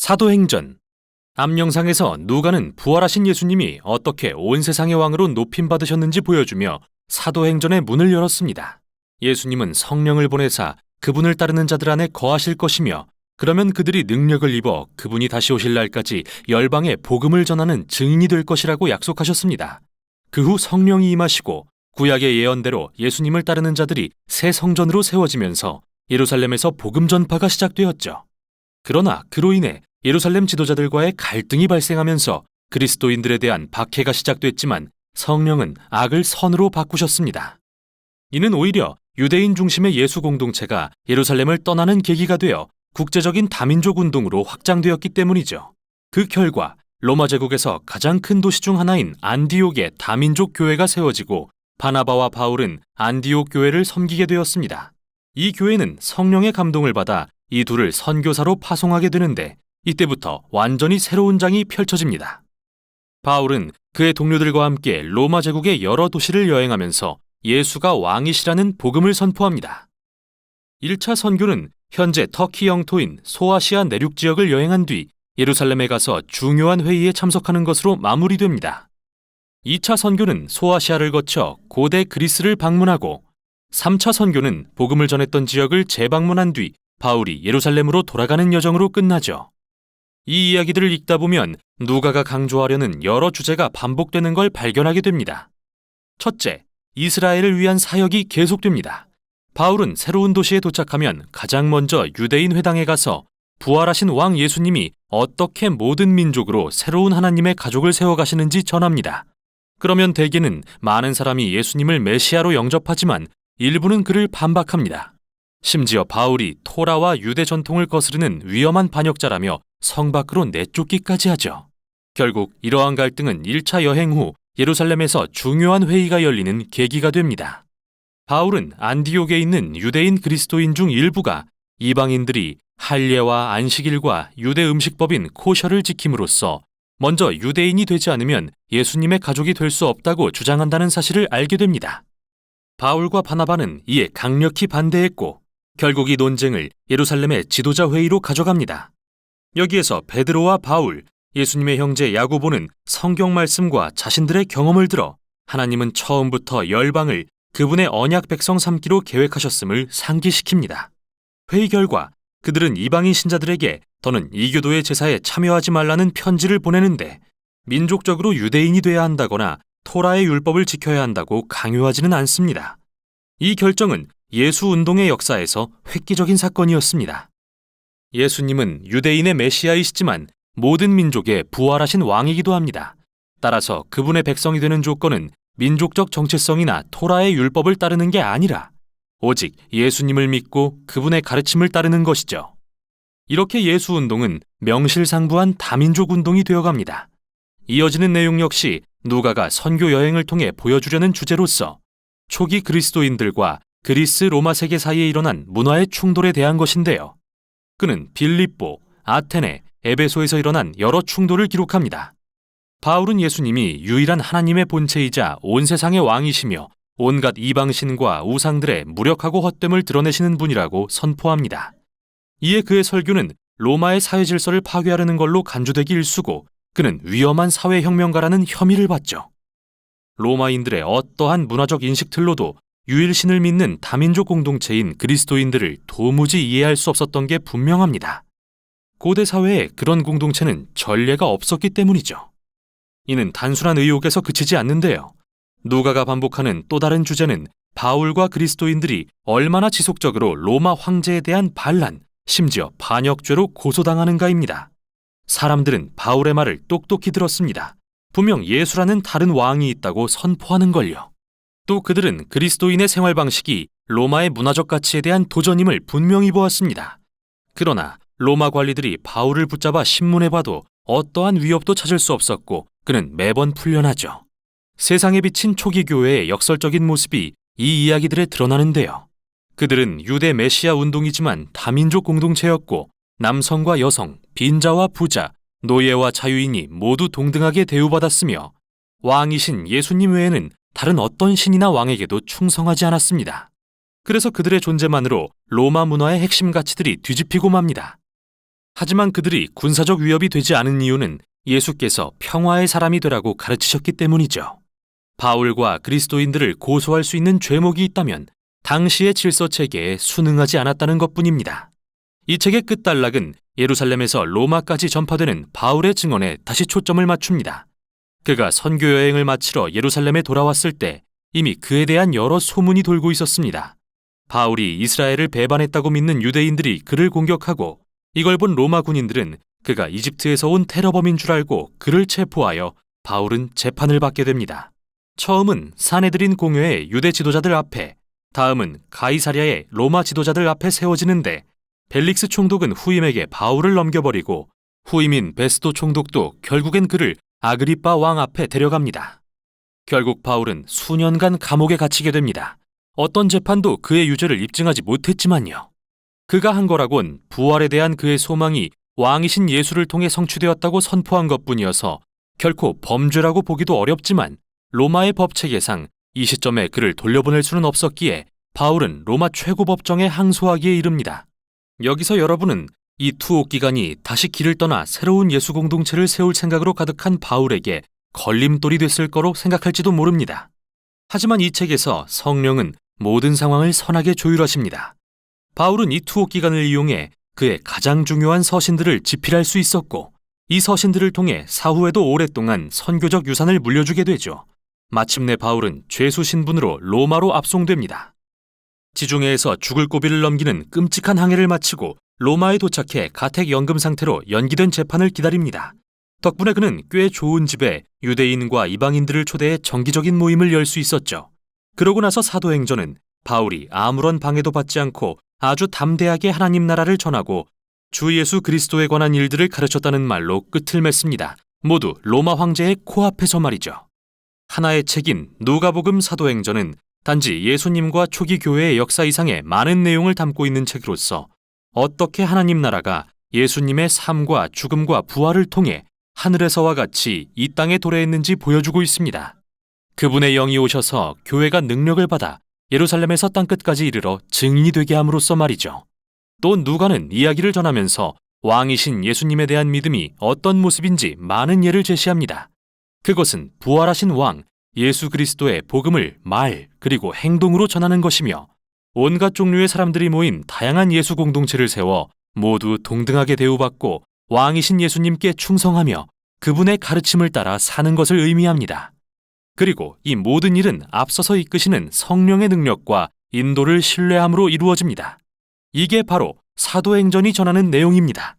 사도행전. 앞 영상에서 누가는 부활하신 예수님이 어떻게 온 세상의 왕으로 높임받으셨는지 보여주며 사도행전의 문을 열었습니다. 예수님은 성령을 보내사 그분을 따르는 자들 안에 거하실 것이며, 그러면 그들이 능력을 입어 그분이 다시 오실 날까지 열방에 복음을 전하는 증인이 될 것이라고 약속하셨습니다. 그 후 성령이 임하시고 구약의 예언대로 예수님을 따르는 자들이 새 성전으로 세워지면서 예루살렘에서 복음 전파가 시작되었죠. 그러나 그로 인해 예루살렘 지도자들과의 갈등이 발생하면서 그리스도인들에 대한 박해가 시작됐지만 성령은 악을 선으로 바꾸셨습니다. 이는 오히려 유대인 중심의 예수 공동체가 예루살렘을 떠나는 계기가 되어 국제적인 다민족 운동으로 확장되었기 때문이죠. 그 결과 로마 제국에서 가장 큰 도시 중 하나인 안디옥에 다민족 교회가 세워지고 바나바와 바울은 안디옥 교회를 섬기게 되었습니다. 이 교회는 성령의 감동을 받아 이 둘을 선교사로 파송하게 되는데, 이때부터 완전히 새로운 장이 펼쳐집니다. 바울은 그의 동료들과 함께 로마 제국의 여러 도시를 여행하면서 예수가 왕이시라는 복음을 선포합니다. 1차 선교는 현재 터키 영토인 소아시아 내륙 지역을 여행한 뒤 예루살렘에 가서 중요한 회의에 참석하는 것으로 마무리됩니다. 2차 선교는 소아시아를 거쳐 고대 그리스를 방문하고, 3차 선교는 복음을 전했던 지역을 재방문한 뒤 바울이 예루살렘으로 돌아가는 여정으로 끝나죠. 이 이야기들을 읽다 보면 누가가 강조하려는 여러 주제가 반복되는 걸 발견하게 됩니다. 첫째, 이스라엘을 위한 사역이 계속됩니다. 바울은 새로운 도시에 도착하면 가장 먼저 유대인 회당에 가서 부활하신 왕 예수님이 어떻게 모든 민족으로 새로운 하나님의 가족을 세워가시는지 전합니다. 그러면 대개는 많은 사람이 예수님을 메시아로 영접하지만 일부는 그를 반박합니다. 심지어 바울이 토라와 유대 전통을 거스르는 위험한 반역자라며 성 밖으로 내쫓기까지 하죠. 결국 이러한 갈등은 1차 여행 후 예루살렘에서 중요한 회의가 열리는 계기가 됩니다. 바울은 안디옥에 있는 유대인 그리스도인 중 일부가 이방인들이 할례와 안식일과 유대 음식법인 코셔를 지킴으로써 먼저 유대인이 되지 않으면 예수님의 가족이 될 수 없다고 주장한다는 사실을 알게 됩니다. 바울과 바나바는 이에 강력히 반대했고, 결국 이 논쟁을 예루살렘의 지도자 회의로 가져갑니다. 여기에서 베드로와 바울, 예수님의 형제 야고보는 성경 말씀과 자신들의 경험을 들어 하나님은 처음부터 열방을 그분의 언약 백성 삼기로 계획하셨음을 상기시킵니다. 회의 결과 그들은 이방인 신자들에게 더는 이교도의 제사에 참여하지 말라는 편지를 보내는데, 민족적으로 유대인이 돼야 한다거나 토라의 율법을 지켜야 한다고 강요하지는 않습니다. 이 결정은 예수 운동의 역사에서 획기적인 사건이었습니다. 예수님은 유대인의 메시아이시지만 모든 민족의 부활하신 왕이기도 합니다. 따라서 그분의 백성이 되는 조건은 민족적 정체성이나 토라의 율법을 따르는 게 아니라 오직 예수님을 믿고 그분의 가르침을 따르는 것이죠. 이렇게 예수 운동은 명실상부한 다민족 운동이 되어갑니다. 이어지는 내용 역시 누가가 선교 여행을 통해 보여주려는 주제로서 초기 그리스도인들과 그리스 로마 세계 사이에 일어난 문화의 충돌에 대한 것인데요. 그는 빌립보, 아테네, 에베소에서 일어난 여러 충돌을 기록합니다. 바울은 예수님이 유일한 하나님의 본체이자 온 세상의 왕이시며 온갖 이방신과 우상들의 무력하고 헛됨을 드러내시는 분이라고 선포합니다. 이에 그의 설교는 로마의 사회 질서를 파괴하려는 걸로 간주되기 일쑤고, 그는 위험한 사회혁명가라는 혐의를 받죠. 로마인들의 어떠한 문화적 인식 틀로도 유일신을 믿는 다민족 공동체인 그리스도인들을 도무지 이해할 수 없었던 게 분명합니다. 고대 사회에 그런 공동체는 전례가 없었기 때문이죠. 이는 단순한 의혹에서 그치지 않는데요. 누가가 반복하는 또 다른 주제는 바울과 그리스도인들이 얼마나 지속적으로 로마 황제에 대한 반란, 심지어 반역죄로 고소당하는가입니다. 사람들은 바울의 말을 똑똑히 들었습니다. 분명 예수라는 다른 왕이 있다고 선포하는 걸요. 또 그들은 그리스도인의 생활 방식이 로마의 문화적 가치에 대한 도전임을 분명히 보았습니다. 그러나 로마 관리들이 바울을 붙잡아 신문해봐도 어떠한 위협도 찾을 수 없었고, 그는 매번 풀려나죠. 세상에 비친 초기 교회의 역설적인 모습이 이 이야기들에 드러나는데요. 그들은 유대 메시아 운동이지만 다민족 공동체였고, 남성과 여성, 빈자와 부자, 노예와 자유인이 모두 동등하게 대우받았으며, 왕이신 예수님 외에는 다른 어떤 신이나 왕에게도 충성하지 않았습니다. 그래서 그들의 존재만으로 로마 문화의 핵심 가치들이 뒤집히고 맙니다. 하지만 그들이 군사적 위협이 되지 않은 이유는 예수께서 평화의 사람이 되라고 가르치셨기 때문이죠. 바울과 그리스도인들을 고소할 수 있는 죄목이 있다면 당시의 질서 체계에 순응하지 않았다는 것뿐입니다. 이 책의 끝단락은 예루살렘에서 로마까지 전파되는 바울의 증언에 다시 초점을 맞춥니다. 그가 선교 여행을 마치러 예루살렘에 돌아왔을 때 이미 그에 대한 여러 소문이 돌고 있었습니다. 바울이 이스라엘을 배반했다고 믿는 유대인들이 그를 공격하고 이걸 본 로마 군인들은 그가 이집트에서 온 테러범인 줄 알고 그를 체포하여 바울은 재판을 받게 됩니다. 처음은 사내들인 공회의 유대 지도자들 앞에, 다음은 가이사랴의 로마 지도자들 앞에 세워지는데 벨릭스 총독은 후임에게 바울을 넘겨버리고 후임인 베스도 총독도 결국엔 그를 아그리빠 왕 앞에 데려갑니다. 결국 바울은 수년간 감옥에 갇히게 됩니다. 어떤 재판도 그의 유죄를 입증하지 못했지만요. 그가 한 거라곤 부활에 대한 그의 소망이 왕이신 예수를 통해 성취되었다고 선포한 것뿐이어서 결코 범죄라고 보기도 어렵지만 로마의 법체계상 이 시점에 그를 돌려보낼 수는 없었기에 바울은 로마 최고법정에 항소하기에 이릅니다. 여기서 여러분은 이 투옥 기간이 다시 길을 떠나 새로운 예수 공동체를 세울 생각으로 가득한 바울에게 걸림돌이 됐을 거로 생각할지도 모릅니다. 하지만 이 책에서 성령은 모든 상황을 선하게 조율하십니다. 바울은 이 투옥 기간을 이용해 그의 가장 중요한 서신들을 집필할 수 있었고 이 서신들을 통해 사후에도 오랫동안 선교적 유산을 물려주게 되죠. 마침내 바울은 죄수 신분으로 로마로 압송됩니다. 지중해에서 죽을 고비를 넘기는 끔찍한 항해를 마치고 로마에 도착해 가택연금 상태로 연기된 재판을 기다립니다. 덕분에 그는 꽤 좋은 집에 유대인과 이방인들을 초대해 정기적인 모임을 열 수 있었죠. 그러고 나서 사도행전은 바울이 아무런 방해도 받지 않고 아주 담대하게 하나님 나라를 전하고 주 예수 그리스도에 관한 일들을 가르쳤다는 말로 끝을 맺습니다. 모두 로마 황제의 코앞에서 말이죠. 하나의 책인 누가복음 사도행전은 단지 예수님과 초기 교회의 역사 이상의 많은 내용을 담고 있는 책으로서 어떻게 하나님 나라가 예수님의 삶과 죽음과 부활을 통해 하늘에서와 같이 이 땅에 도래했는지 보여주고 있습니다. 그분의 영이 오셔서 교회가 능력을 받아 예루살렘에서 땅끝까지 이르러 증인이 되게 함으로써 말이죠. 또 누가는 이야기를 전하면서 왕이신 예수님에 대한 믿음이 어떤 모습인지 많은 예를 제시합니다. 그것은 부활하신 왕 예수 그리스도의 복음을 말 그리고 행동으로 전하는 것이며 온갖 종류의 사람들이 모인 다양한 예수 공동체를 세워 모두 동등하게 대우받고 왕이신 예수님께 충성하며 그분의 가르침을 따라 사는 것을 의미합니다. 그리고 이 모든 일은 앞서서 이끄시는 성령의 능력과 인도를 신뢰함으로 이루어집니다. 이게 바로 사도행전이 전하는 내용입니다.